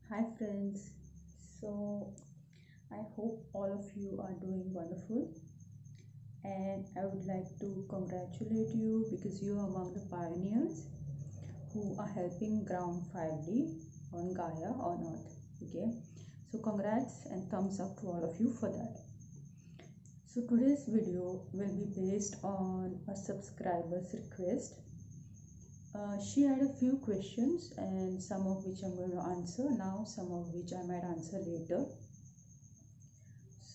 Hi friends, so I hope all of you are doing wonderful, and I would like to congratulate you because you are among the pioneers who are helping ground 5D on Gaia on Earth. Okay, so congrats and thumbs up to all of you for that. So today's video will be based on a subscriber's request. She had a few questions, and some of which I'm going to answer now, some of which I might answer later.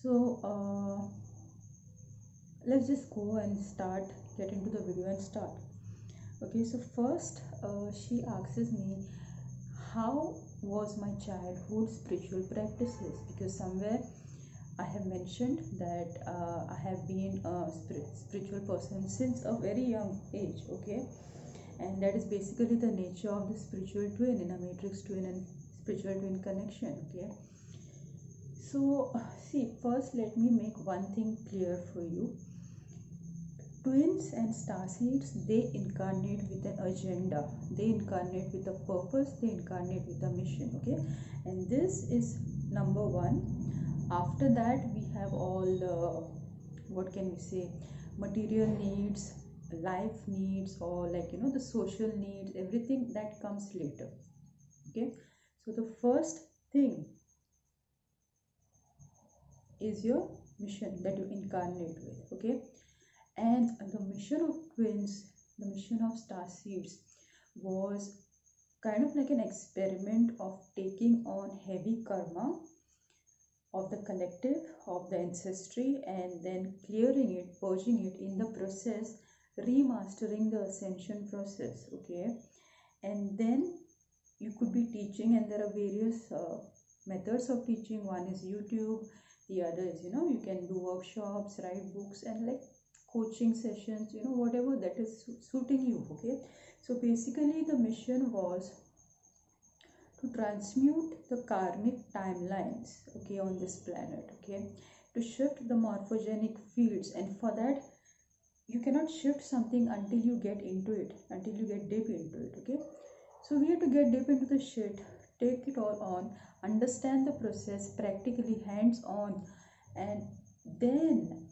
So let's just go and start, get into the video and start. Okay, so first she asks me, how was my childhood spiritual practices? Because somewhere I have mentioned that I have been a spiritual person since a very young age. Okay, and that is basically the nature of the spiritual twin in a matrix twin and spiritual twin connection. Okay, so see, first let me make one thing clear for you. Twins and starseeds, they incarnate with an agenda, they incarnate with a purpose, they incarnate with a mission. Okay, and this is number one. After that we have all what can we say, material needs, life needs, or the social needs, everything that comes later. Okay, so the first thing is your mission that you incarnate with. Okay, and the mission of twins, the mission of star seeds, was kind of like an experiment of taking on heavy karma of the collective, of the ancestry, and then clearing it, purging it, in the process remastering the ascension process. Okay, and then you could be teaching, and there are various methods of teaching. One is YouTube, the other is, you can do workshops, write books, and like coaching sessions, whatever that is suiting you. Okay, so basically the mission was to transmute the karmic timelines, okay, on this planet. Okay, to shift the morphogenic fields, and for that you cannot shift something until you get into it, until you get deep into it. Okay, so we have to get deep into the shit, take it all on, understand the process practically, hands on, and then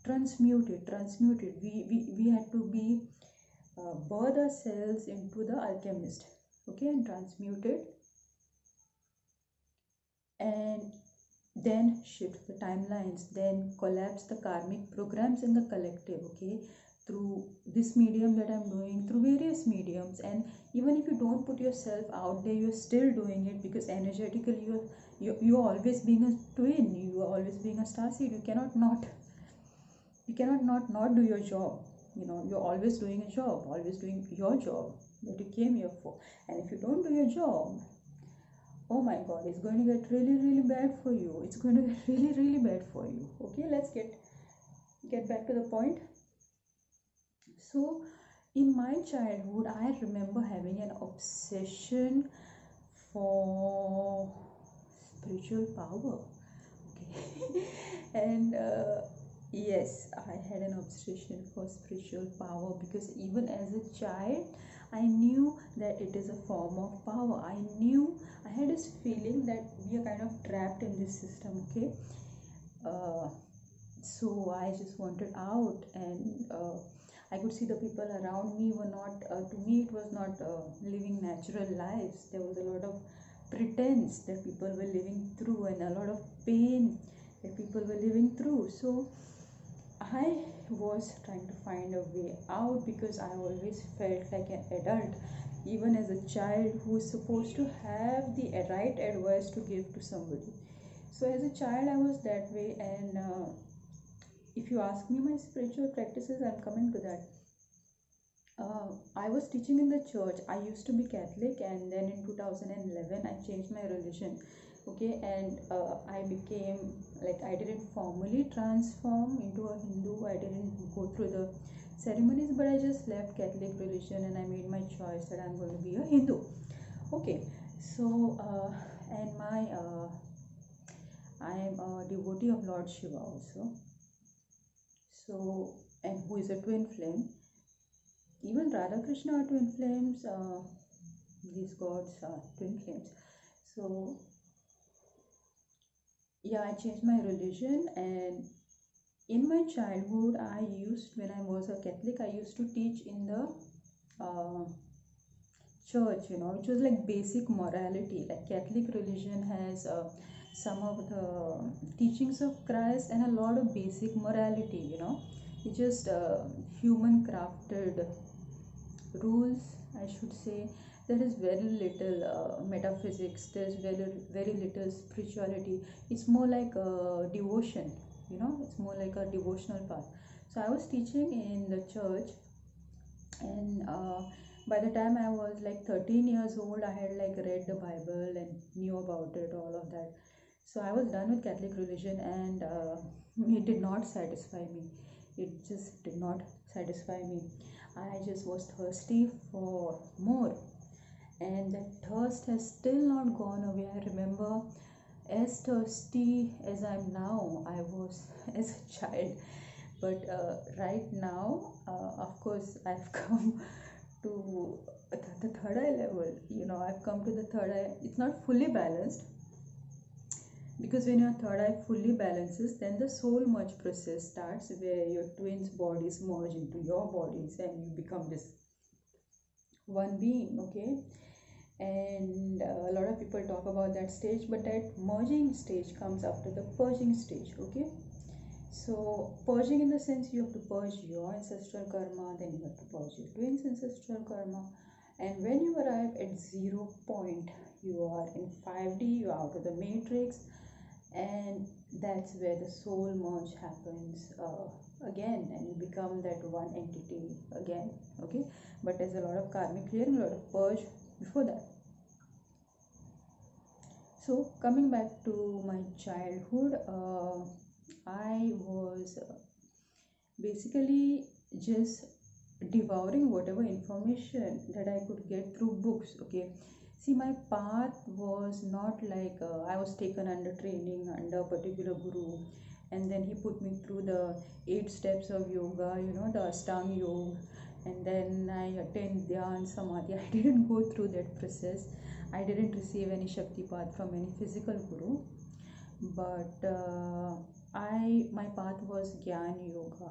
transmute it. We had to be birth ourselves into the alchemist. Okay, and transmute it, and then shift the timelines, then collapse the karmic programs in the collective. Okay, through this medium that I'm doing, through various mediums. And even if you don't put yourself out there, you're still doing it, because energetically you're always being a twin, you are always being a starseed. You cannot not do your job. You're always doing a job, always doing your job that you came here for. And if you don't do your job, oh my god, it's going to get really really bad for you. It's going to get really really bad for you. Okay, let's get back to the point. So in my childhood I remember having an obsession for spiritual power. Okay, and yes, I had an obsession for spiritual power, because even as a child I knew that it is a form of power. I had this feeling that we are kind of trapped in this system. Okay, uh, so I just wanted out, and I could see the people around me were not, to me it was not living natural lives. There was a lot of pretense that people were living through, and a lot of pain that people were living through. So I was trying to find a way out, because I always felt like an adult, even as a child who is supposed to have the right advice to give to somebody. So as a child I was that way. And if you ask me my spiritual practices, I'm coming to that. I was teaching in the church. I used to be Catholic, and then in 2011 I changed my religion. Okay, and I became, like, I didn't formally transform into a Hindu. I didn't go through the ceremonies, but I just left Catholic religion and I made my choice that I'm going to be a Hindu. Okay, so and my I am a devotee of Lord Shiva also. So, and who is a twin flame. Even Radha Krishna are twin flames. These gods are twin flames. So yeah, I changed my religion. And in my childhood, when I was a Catholic, I used to teach in the uh, church, which was like basic morality. Like Catholic religion has some of the teachings of Christ and a lot of basic morality. It's just human crafted rules, I should say. There is very little metaphysics. There's very little spirituality. It's more like a devotion. It's more like a devotional path. So I was teaching in the church, and by the time I was like 13 years old, I had like read the Bible and knew about it, all of that. So I was done with Catholic religion, and it did not satisfy me. It just did not satisfy me. I just was thirsty for more, and that thirst has still not gone away. I remember, as thirsty as I'm now, I was as a child. But right now, of course, I've come to the third eye level. I've come to the third eye. It's not fully balanced, because when your third eye fully balances, then the soul merge process starts, where your twins' bodies merge into your bodies and you become this one being. Okay. And a lot of people talk about that stage, but that merging stage comes after the purging stage. Okay. So purging, in the sense, you have to purge your ancestral karma, then you have to purge your twins' ancestral karma. And when you arrive at 0 point, you are in 5D, you are out of the matrix, and that's where the soul merge happens again, and you become that one entity again. Okay. But there's a lot of karmic clearing, a lot of purge before that. So coming back to my childhood, I was basically just devouring whatever information that I could get through books. Okay. See, my path was not like I was taken under training under a particular guru, and then he put me through the 8 steps of yoga, the Ashtanga yoga, and then I attained Dhyan Samadhi. I didn't go through that process. I didn't receive any Shakti path from any physical guru, but my path was Gyan Yoga,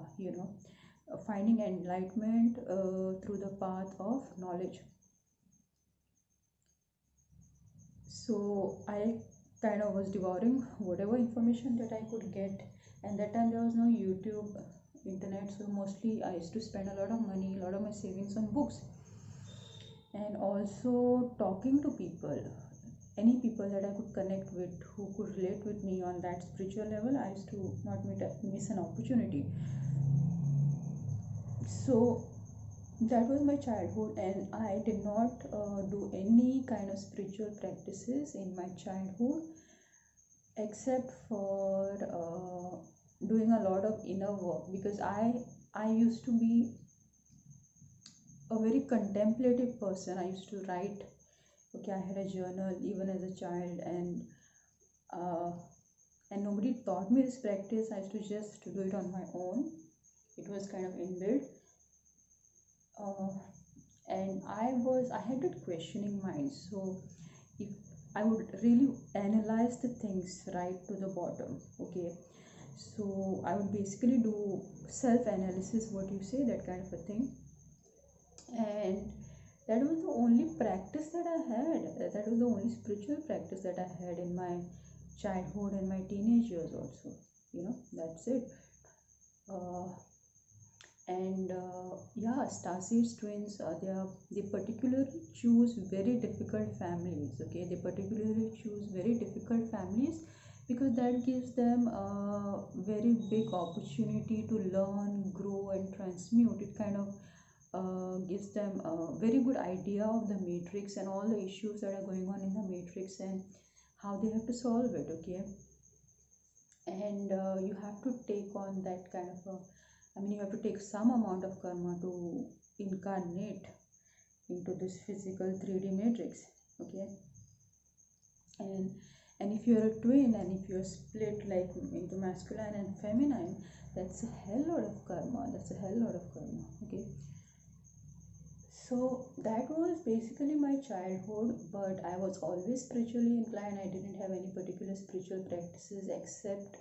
finding enlightenment through the path of knowledge. So I kind of was devouring whatever information that I could get, and that time there was no YouTube, internet, so mostly I used to spend a lot of money, a lot of my savings on books, and also talking to people, any people that I could connect with, who could relate with me on that spiritual level. I used to not miss an opportunity. So that was my childhood, and I did not do any kind of spiritual practices in my childhood, except for doing a lot of inner work, because I used to be a very contemplative person. I used to write. Okay, I had a journal even as a child, uh, and nobody taught me this practice. I used to just do it on my own. It was kind of inbuilt. And I had that questioning mind. So if I would really analyze the things right to the bottom. Okay, so I would basically do self-analysis, what you say, that kind of a thing. And that was the only practice that I had. That was the only spiritual practice that I had in my childhood and my teenage years also. That's it. uh, and yeah, starseeds twins, they particularly choose very difficult families. Okay, they particularly choose very difficult families, because that gives them a very big opportunity to learn, grow, and transmute. It kind of gives them a very good idea of the matrix and all the issues that are going on in the matrix, and how they have to solve it. Okay. And you have to take on that kind of you have to take some amount of karma to incarnate into this physical 3D matrix. Okay. And if you're a twin, and if you're split like into masculine and feminine, that's a hell lot of karma. Okay. So that was basically my childhood, but I was always spiritually inclined. I didn't have any particular spiritual practices except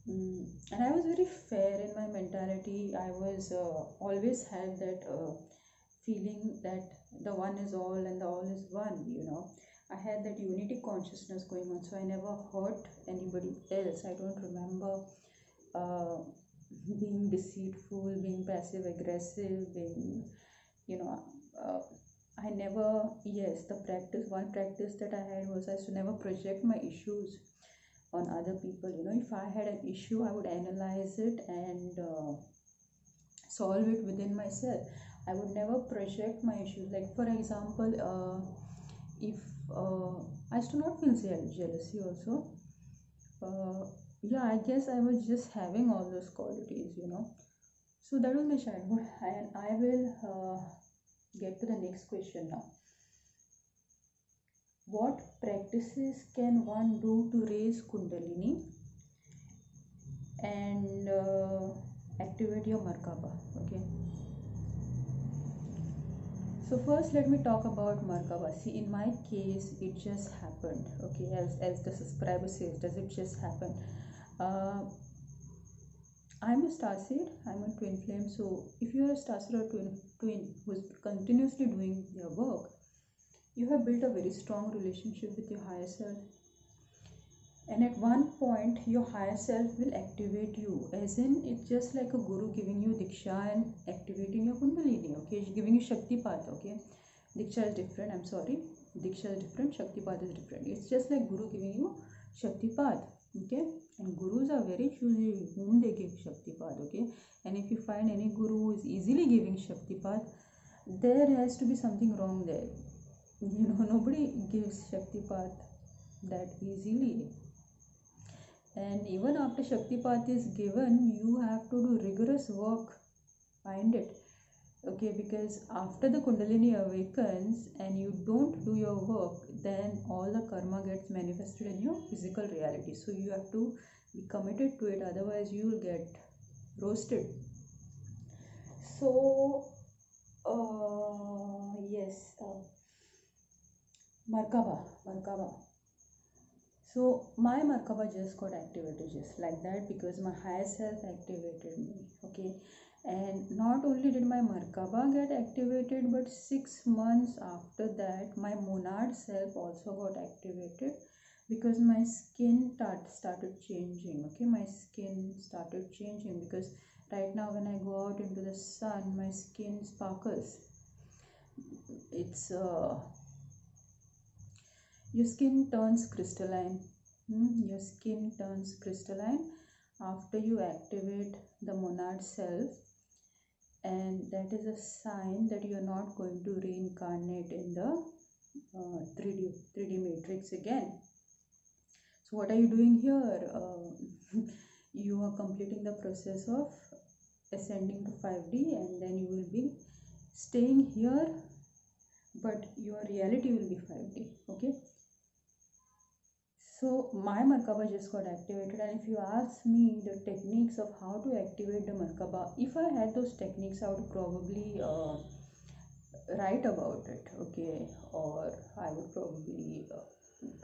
and I was very fair in my mentality. I was always had that feeling that the one is all and the all is one, you know. I had that unity consciousness going on, so I never hurt anybody else. I don't remember uh, being deceitful, being passive aggressive, being, you know, uh, I never, yes, the practice, one practice that I had was I used to never project my issues on other people. You know, if I had an issue, I would analyze it and solve it within myself. I would never project my issues. Like, for example, if I used to not feel jealousy also. Yeah, I guess I was just having all those qualities, you know. So that was my childhood, and I will get to the next question now. What practices can one do to raise Kundalini and activate your Markaba? Okay. So first, let me talk about Markaba. See, in my case, it just happened. Okay, as the subscriber says, does it just happen? I'm a star seed. I'm a twin flame. So if you're a star seed or twin who's continuously doing their work, you have built a very strong relationship with your higher self. And at one point, your higher self will activate you. As in, it's just like a guru giving you Diksha and activating your Kundalini. Okay, it's giving you Shaktipat. Okay, Diksha is different. I'm sorry. Diksha is different. Shaktipat is different. It's just like guru giving you Shaktipat. Okay, and gurus are very choosy whom they give Shaktipat. Okay, and if you find any guru who is easily giving Shaktipat, there has to be something wrong there. You know, nobody gives Shaktipat that easily. And even after Shaktipat is given, you have to do rigorous work behind it. Okay, because after the Kundalini awakens and you don't do your work, then all the karma gets manifested in your physical reality. So you have to be committed to it, otherwise you will get roasted. So yes, Markaba. So my Markaba just got activated just like that because my higher self activated me. Okay, and not only did my Markaba get activated, but 6 months after that, my monad self also got activated because my skin started changing. Okay, my skin started changing because right now when I go out into the sun, my skin sparkles. It's your skin turns crystalline. Your skin turns crystalline after you activate the monad self, and that is a sign that you are not going to reincarnate in the 3D matrix again. So what are you doing here? You are completing the process of ascending to 5D, and then you will be staying here, but your reality will be 5D. Okay, so my Markaba just got activated, and if you ask me the techniques of how to activate the Markaba, if I had those techniques, I would probably write about it, okay, or I would probably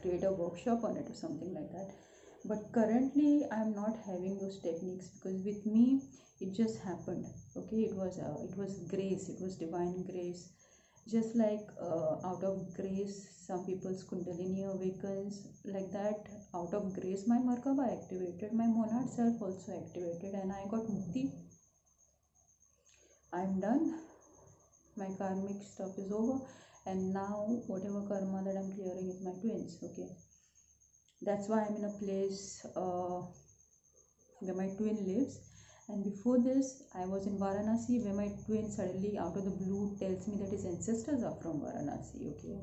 create a workshop on it or something like that. But currently, I'm not having those techniques because with me, it just happened. Okay, it was grace, it was divine grace. Just like out of grace, some people's Kundalini awakens, like that, out of grace, my Markaba activated, my monad self also activated, and I got Mukti. I'm done. My karmic stuff is over, and now whatever karma that I'm clearing is my twins. Okay, that's why I'm in a place where my twin lives. And before this, I was in Varanasi, where my twin suddenly out of the blue tells me that his ancestors are from Varanasi. Okay,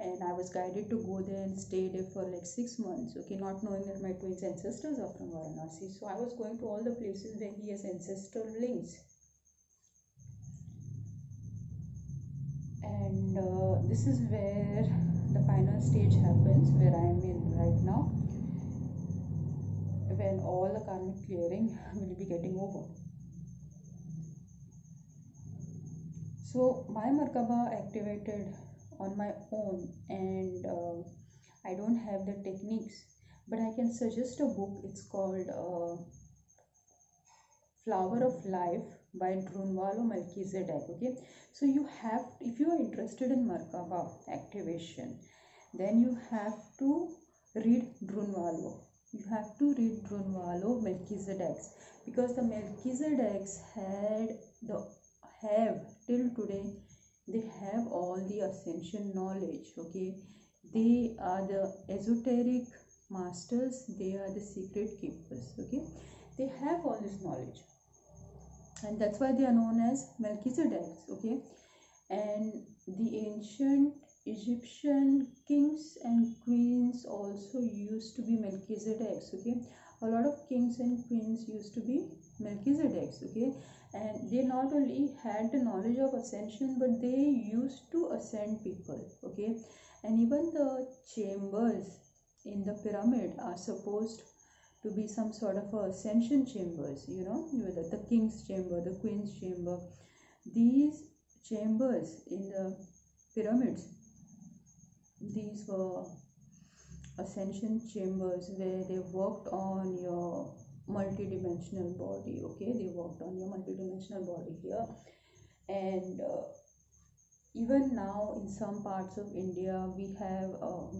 and I was guided to go there and stay there for like 6 months. Okay, not knowing that my twin's ancestors are from Varanasi. So I was going to all the places where he has ancestral links. And this is where the final stage happens, where I am in right now, when all the karmic clearing will be getting over. So my Merkaba activated on my own, and I don't have the techniques, but I can suggest a book. It's called Flower of Life by Drunvalo Melchizedek. Okay, so you have, if you are interested in Merkaba activation, then you have to read Drunvalo. You have to read Drunvalo Melchizedek's, because the Melchizedek's have till today, they have all the ascension knowledge. Okay, they are the esoteric masters, they are the secret keepers. Okay, they have all this knowledge, and that's why they are known as Melchizedeks. Okay, and the ancient Egyptian kings and queens also used to be Melchizedeks. Okay, a lot of kings and queens used to be Melchizedeks. Okay, and they not only had the knowledge of ascension, but they used to ascend people. Okay, and even the chambers in the pyramid are supposed to be some sort of a ascension chambers, the king's chamber, the queen's chamber. These chambers in the pyramids, these were ascension chambers where they worked on your multidimensional body. Okay, they worked on your multidimensional body here. And even now in some parts of India, we have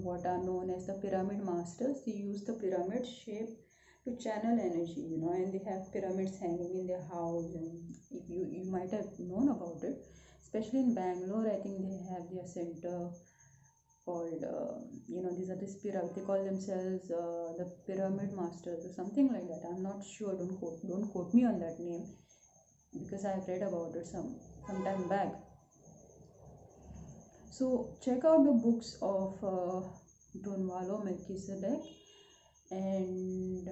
what are known as the pyramid masters. They use the pyramid shape to channel energy, and they have pyramids hanging in their house, and if you might have known about it, especially in Bangalore. I think they have their center called these are this pyramid, they call themselves the pyramid masters or something like that. I'm not sure, don't quote me on that name, because I've read about it some time back. So check out the books of Drunvalo Melchizedek, and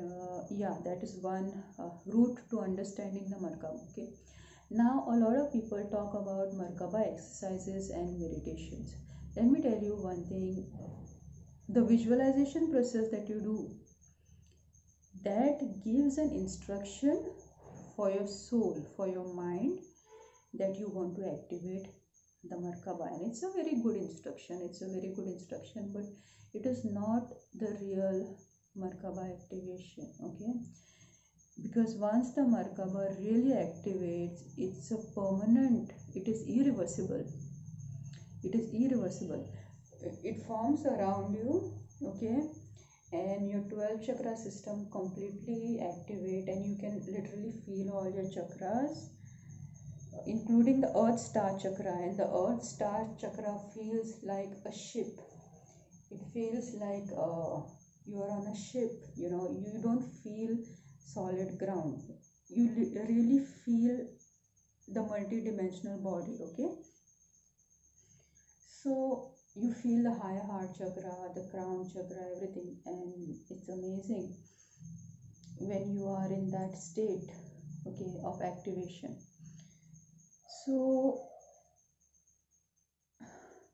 yeah, that is one route to understanding the Merkaba. Okay, now a lot of people talk about Merkaba exercises and meditations. Let me tell you one thing, the visualization process that you do, that gives an instruction for your soul, for your mind, that you want to activate the Merkaba, and it's a very good instruction. But it is not the real Merkaba activation. Okay, because once the Merkaba really activates, it's a permanent, it is irreversible. It forms around you. Okay, and your 12 chakra system completely activate, and you can literally feel all your chakras, including the earth star chakra. And the earth star chakra feels like a ship. It feels like you are on a ship. You don't feel solid ground. You really feel the multi-dimensional body. Okay, so you feel the higher heart chakra, the crown chakra, everything, and it's amazing when you are in that state, okay, of activation. So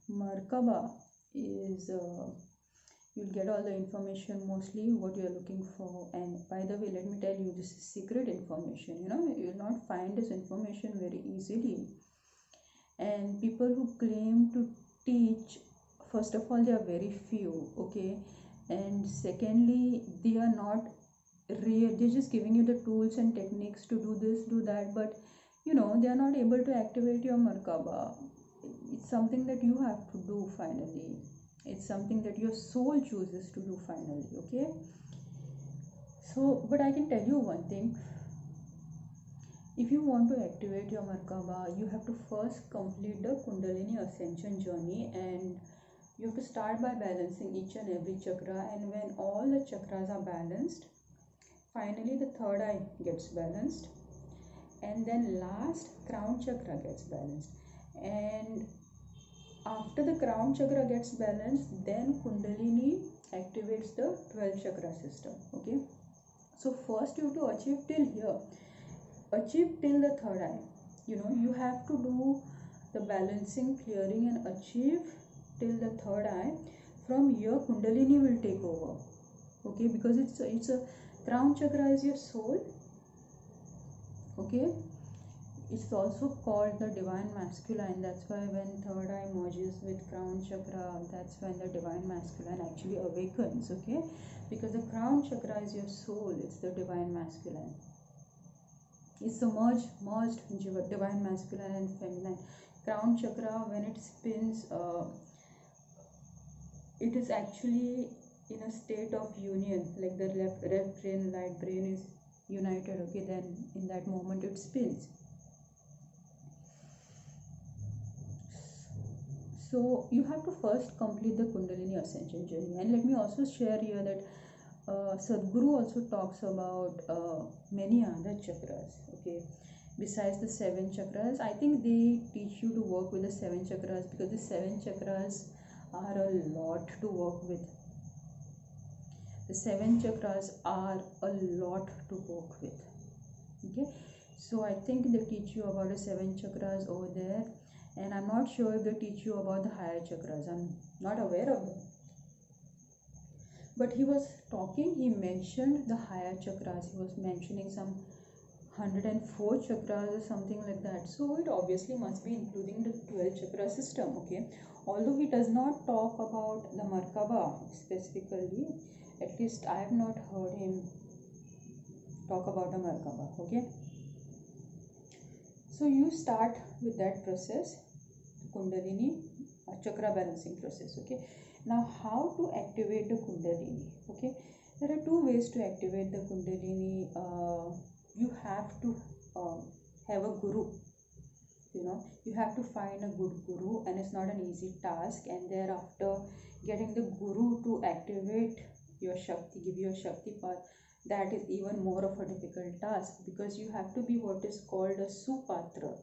Merkaba is you'll get all the information, mostly what you are looking for. And by the way, let me tell you, this is secret information. You'll not find this information very easily. And people who claim to teach, first of all, they are very few. Okay, and secondly, they are not real. They're just giving you the tools and techniques to do this, do that, but they are not able to activate your Merkaba. It's something that you have to do finally. It's something that your soul chooses to do finally. Okay, so but I can tell you one thing, if you want to activate your Merkaba, you have to first complete the Kundalini ascension journey, and you have to start by balancing each and every chakra. And when all the chakras are balanced, finally the third eye gets balanced, and then last crown chakra gets balanced. And after the crown chakra gets balanced, then Kundalini activates the 12 chakra system. Okay, so first you have to achieve till here, achieve till the third eye. You have to do the balancing, clearing, and achieve till the third eye. From here Kundalini will take over. Okay, because it's a crown chakra is your soul. Okay, it's also called the divine masculine. That's why when third eye merges with crown chakra, that's when the divine masculine actually awakens. Okay, because the crown chakra is your soul, it's the divine masculine. It's the merged divine masculine and feminine. Crown chakra, when it spins, it is actually in a state of union, like the left brain, right brain is united. Okay, then in that moment it spins. So you have to first complete the Kundalini ascension journey. And let me also share here that Sadhguru also talks about many other chakras. Okay, besides the 7 chakras, I think they teach you to work with the 7 chakras, because the 7 chakras are a lot to work with. The 7 chakras are a lot to work with. Okay, so I think they teach you about the 7 chakras over there, and I'm not sure if they teach you about the higher chakras. I'm not aware of them. But he was talking, he mentioned the higher chakras. He was mentioning some 104 chakras or something like that. So it obviously must be including the 12 chakra system. Okay, although he does not talk about the Merkaba specifically, at least I have not heard him talk about the Merkaba. Okay, so you start with that process, Kundalini chakra balancing process. Okay, now how to activate the Kundalini? Okay, there are 2 ways to activate the Kundalini. You have to have a guru. You have to find a good guru, and it's not an easy task. And thereafter, getting the guru to activate your Shakti, give you a Shakti path, that is even more of a difficult task, because you have to be what is called a Supatra.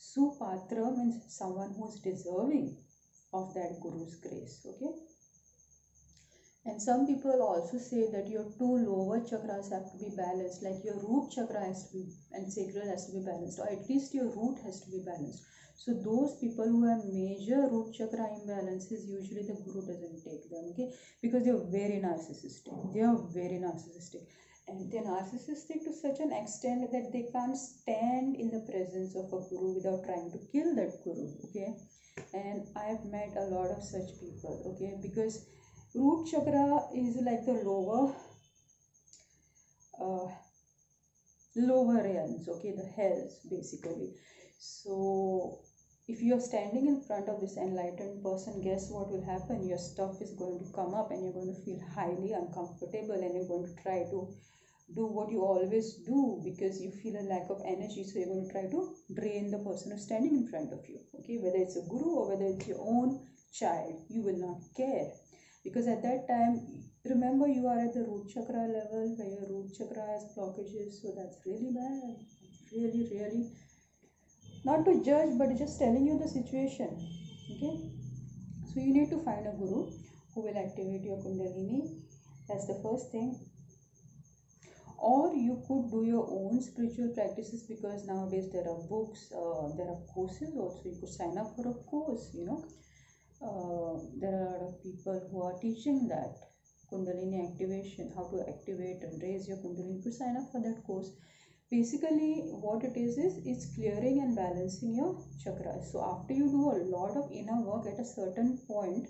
Supatra means someone who is deserving of that Guru's grace. Okay, and some people also say that your 2 lower chakras have to be balanced, like your root chakra has to be, and sacral has to be balanced, or at least your root has to be balanced. So those people who have major root chakra imbalances, usually the Guru doesn't take them. Okay, because they are very narcissistic. And they're narcissistic to such an extent that they can't stand in the presence of a Guru without trying to kill that Guru. Okay, and I've met a lot of such people. Okay, because root chakra is like the lower realms. Okay, the hells basically. So if you are standing in front of this enlightened person, guess what will happen? Your stuff is going to come up, and you're going to feel highly uncomfortable, and you're going to try to do what you always do because you feel a lack of energy. So you're going to try to drain the person who's standing in front of you. Okay, whether it's a guru or whether it's your own child, you will not care, because at that time, remember, you are at the root chakra level where your root chakra has blockages. So that's really bad. Really, not to judge, but just telling you the situation. Okay, so you need to find a guru who will activate your Kundalini. That's the first thing. Or you could do your own spiritual practices, because nowadays there are books, there are courses also. You could sign up for a course. There are a lot of people who are teaching that Kundalini activation, how to activate and raise your Kundalini. You could sign up for that course. Basically what it is it's clearing and balancing your chakras. So after you do a lot of inner work, at a certain point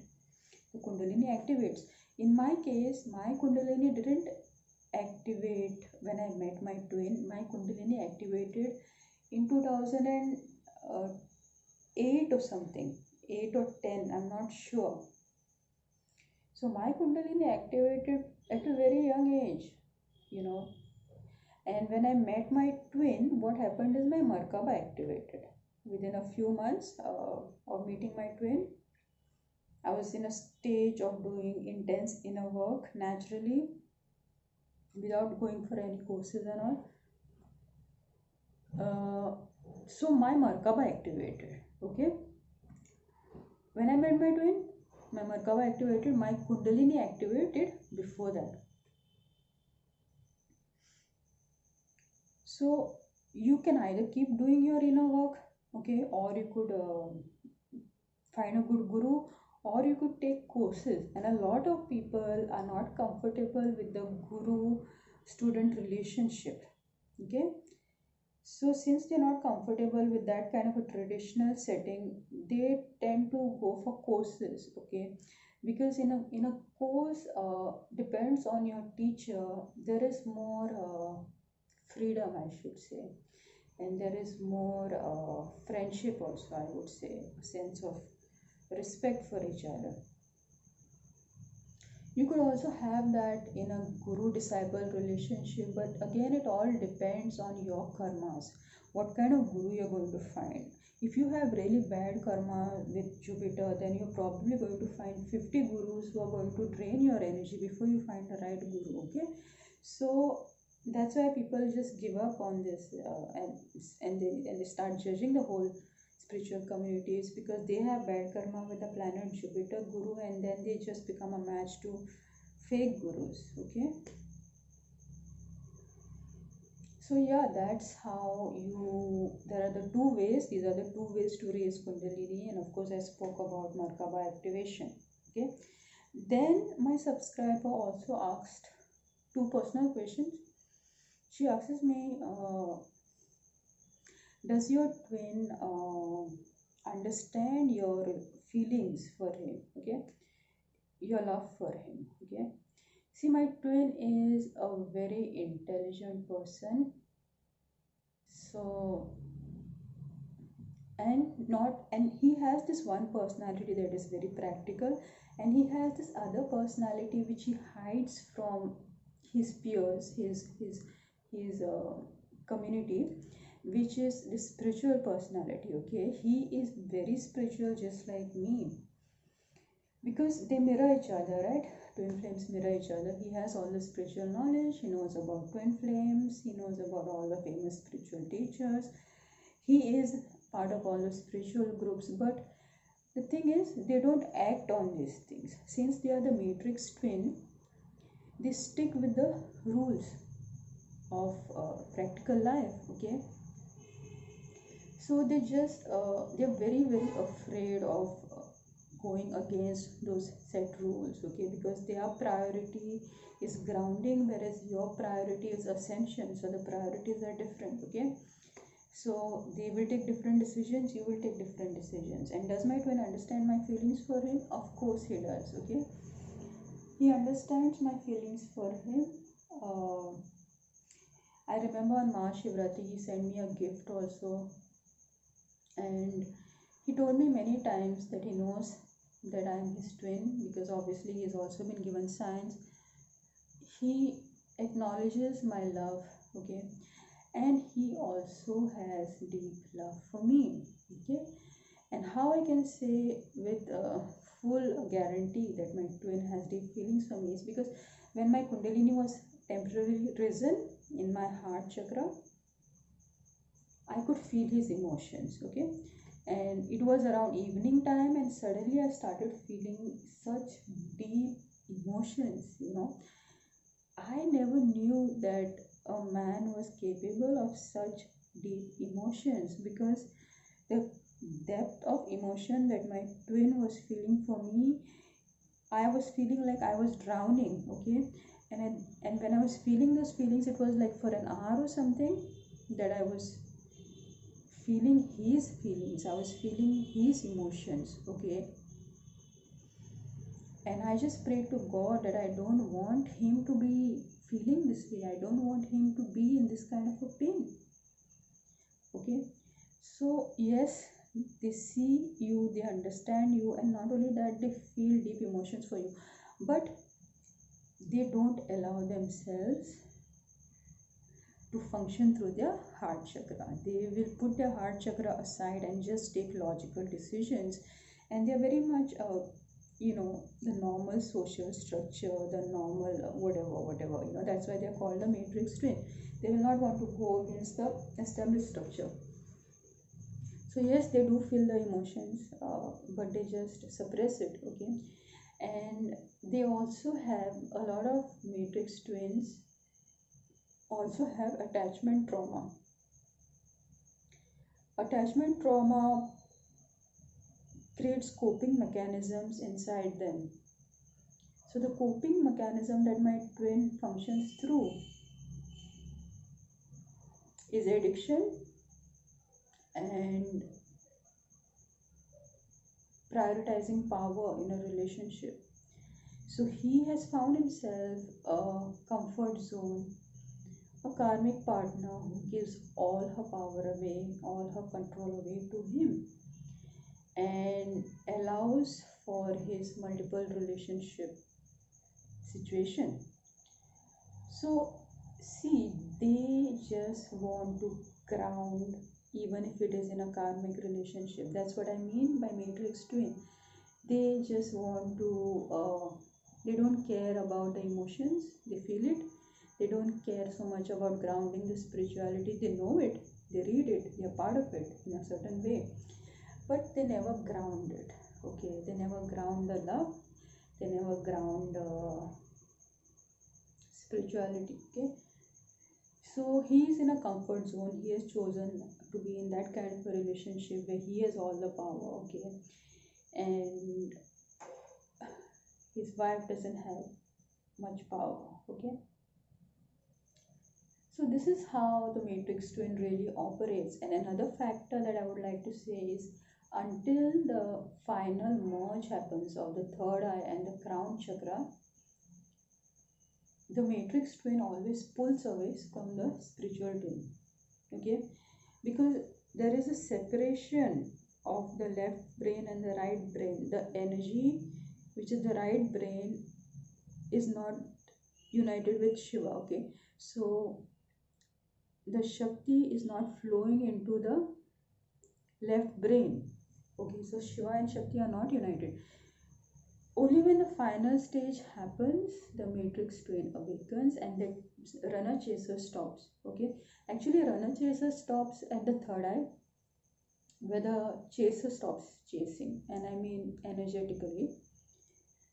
the Kundalini activates. In my case, my Kundalini didn't activate when I met my twin. My Kundalini activated in 2008 or something, 8 or 10, I'm not sure. So my Kundalini activated at a very young age, and when I met my twin, what happened is my Merkaba activated. Within a few months of meeting my twin, I was in a stage of doing intense inner work naturally, without going for any courses and all. So my Merkaba activated. Okay, when I met my twin, my Merkaba activated. My Kundalini activated before that. So you can either keep doing your inner work, okay, or you could find a good guru, or you could take courses. And a lot of people are not comfortable with the guru student relationship. Okay, So since they're not comfortable with that kind of a traditional setting, they tend to go for courses, okay? Because in a course, depends on your teacher, there is more freedom, I should say, and there is more friendship also, I would say, a sense of respect for each other. You could also have that in a guru disciple relationship, but again, it all depends on your karmas, what kind of guru you're going to find. If you have really bad karma with Jupiter, then you're probably going to find 50 gurus who are going to drain your energy before you find the right guru, okay? So that's why people just give up on this, and they start judging the whole spiritual communities because they have bad karma with the planet Jupiter guru, and then they just become a match to fake gurus, okay? So yeah, that's how you, there are the two ways, these are the two ways to raise kundalini, and of course I spoke about Merkaba activation, okay? Then my subscriber also asked two personal questions. She asks me, does your twin understand your feelings for him, okay, your love for him, okay? See, my twin is a very intelligent person, so, and he has this one personality that is very practical, and he has this other personality which he hides from his peers, his community, which is the spiritual personality, okay? He is very spiritual, just like me, because they mirror each other, right? Twin flames mirror each other. He has all the spiritual knowledge, he knows about twin flames, he knows about all the famous spiritual teachers, he is part of all the spiritual groups, but the thing is, they don't act on these things. Since they are the matrix twin, they stick with the rules of practical life, okay? So they're very very afraid of going against those set rules, okay? Because their priority is grounding, whereas your priority is ascension, so the priorities are different, okay? So they will take different decisions, you will take different decisions. And does my twin understand my feelings for him? Of course he does, okay? He understands my feelings for him. I remember on Mahashivratri he sent me a gift also, and he told me many times that he knows that I am his twin, because obviously he has also been given signs. He acknowledges my love, okay? And he also has deep love for me, okay? And how I can say with full guarantee that my twin has deep feelings for me is because when my kundalini was temporarily risen in my heart chakra, I could feel his emotions, okay? And it was around evening time, and suddenly I started feeling such deep emotions, you know. I never knew that a man was capable of such deep emotions, because the depth of emotion that my twin was feeling for me, I was feeling like I was drowning, okay? And when I was feeling those feelings, it was like for an hour or something that I was feeling his feelings, I was feeling his emotions, okay? And I just prayed to God that I don't want him to be feeling this way, I don't want him to be in this kind of a pain, okay? So yes, they see you, they understand you, and not only that, they feel deep emotions for you, but they don't allow themselves to function through their heart chakra. They will put their heart chakra aside and just take logical decisions, and they're very much the normal social structure, the normal whatever, that's why they're called the matrix twin. They will not want to go against the established structure. So yes, they do feel the emotions, but they just suppress it, okay? And they also have, a lot of matrix twins also have attachment trauma. Attachment trauma creates coping mechanisms inside them. So the coping mechanism that my twin functions through is addiction and prioritizing power in a relationship. So he has found himself a comfort zone, a karmic partner who gives all her power away, all her control away to him, and allows for his multiple relationship situation. So, see, they just want to ground, even if it is in a karmic relationship. That's what I mean by matrix twin. They just want to, they don't care about the emotions, they feel it. They don't care so much about grounding the spirituality. They know it, they read it, they are part of it in a certain way, but they never ground it. Okay, they never ground the love, they never ground spirituality. Okay, so he is in a comfort zone. He has chosen to be in that kind of a relationship where he has all the power. Okay, and his wife doesn't have much power. Okay, so this is how the matrix twin really operates. And another factor that I would like to say is, until the final merge happens of the third eye and the crown chakra, the matrix twin always pulls away from the spiritual twin. Okay, because there is a separation of the left brain and the right brain. The energy which is the right brain is not united with Shiva. Okay, so the Shakti is not flowing into the left brain. Okay, so Shiva and Shakti are not united. Only when the final stage happens, the matrix twin awakens and the runner chaser stops. Okay, actually, runner chaser stops at the third eye, where the chaser stops chasing, and I mean energetically.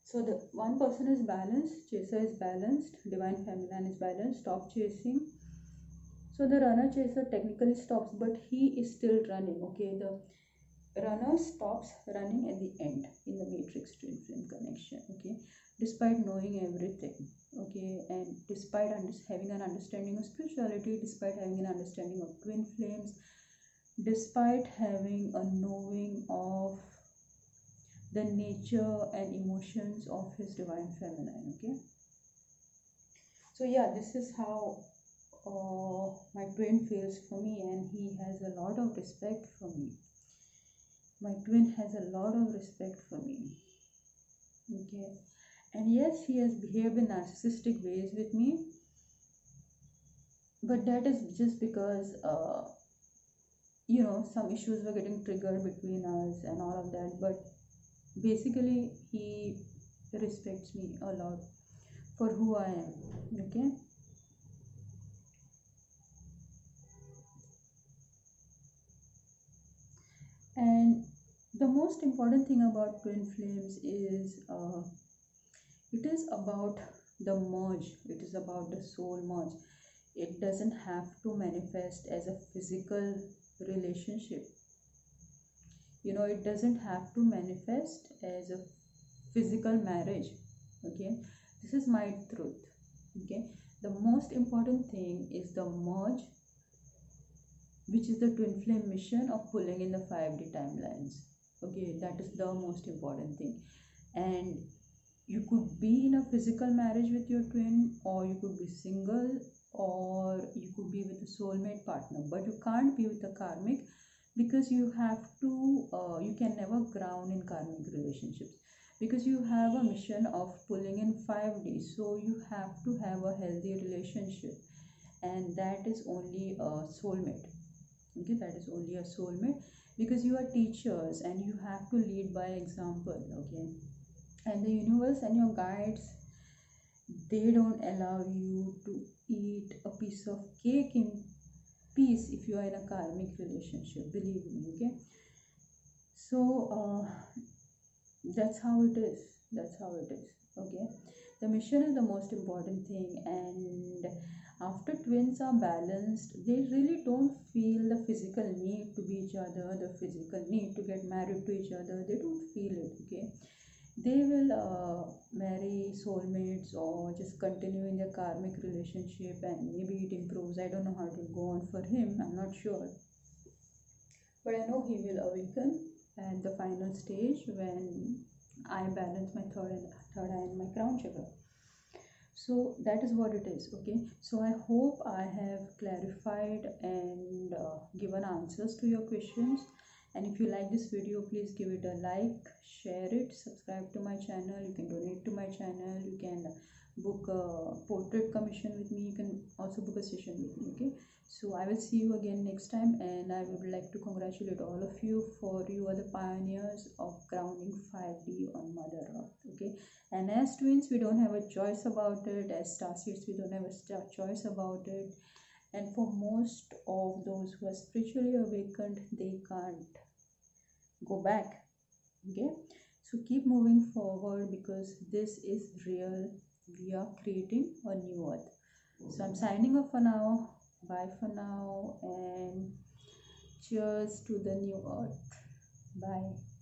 So the one person is balanced, chaser is balanced, divine feminine is balanced, stop chasing. So the runner chaser technically stops, but he is still running. Okay, the runner stops running at the end in the matrix twin flame connection. Okay, despite knowing everything. Okay, and despite having an understanding of spirituality, despite having an understanding of twin flames, despite having a knowing of the nature and emotions of his divine feminine. Okay, so yeah, this is how my twin feels for me, and he has a lot of respect for me. My twin has a lot of respect for me. Okay, and yes, he has behaved in narcissistic ways with me, but that is just because some issues were getting triggered between us and all of that. But basically, he respects me a lot for who I am. Okay, and the most important thing about twin flames is it is about the merge, it is about the soul merge. It doesn't have to manifest as a physical relationship. It doesn't have to manifest as a physical marriage. Okay, this is my truth. Okay, the most important thing is the merge, which is the twin flame mission of pulling in the 5D timelines. Okay, that is the most important thing. And you could be in a physical marriage with your twin, or you could be single, or you could be with a soulmate partner, but you can't be with a karmic, because you have to you can never ground in karmic relationships, because you have a mission of pulling in 5D. So you have to have a healthy relationship, and that is only a soulmate. Okay, that is only a soulmate, because you are teachers and you have to lead by example. Okay, and the universe and your guides, they don't allow you to eat a piece of cake in peace if you are in a karmic relationship, believe me. Okay, so that's how it is. Okay, the mission is the most important thing. And after twins are balanced, they really don't feel the physical need to be each other, the physical need to get married to each other. They don't feel it. Okay, They will marry soulmates or just continue in their karmic relationship, and maybe it improves. I don't know how it will go on for him, I'm not sure. But I know he will awaken at the final stage when I balance my third eye and my crown chakra. So that is what it is. Okay, so I hope I have clarified and given answers to your questions. And if you like this video, please give it a like, share it, subscribe to my channel. You can donate to my channel, you can book a portrait commission with me, you can also book a session with me. Okay, so I will see you again next time, and I would like to congratulate all of you, for you are the pioneers of grounding 5D on Mother Earth. Okay, and as twins, we don't have a choice about it. As starseeds, we don't have a choice about it. And for most of those who are spiritually awakened, they can't go back. Okay, so keep moving forward, because this is real. We are creating a new earth. So I'm signing off for now. Bye for now, and cheers to the new earth. Bye.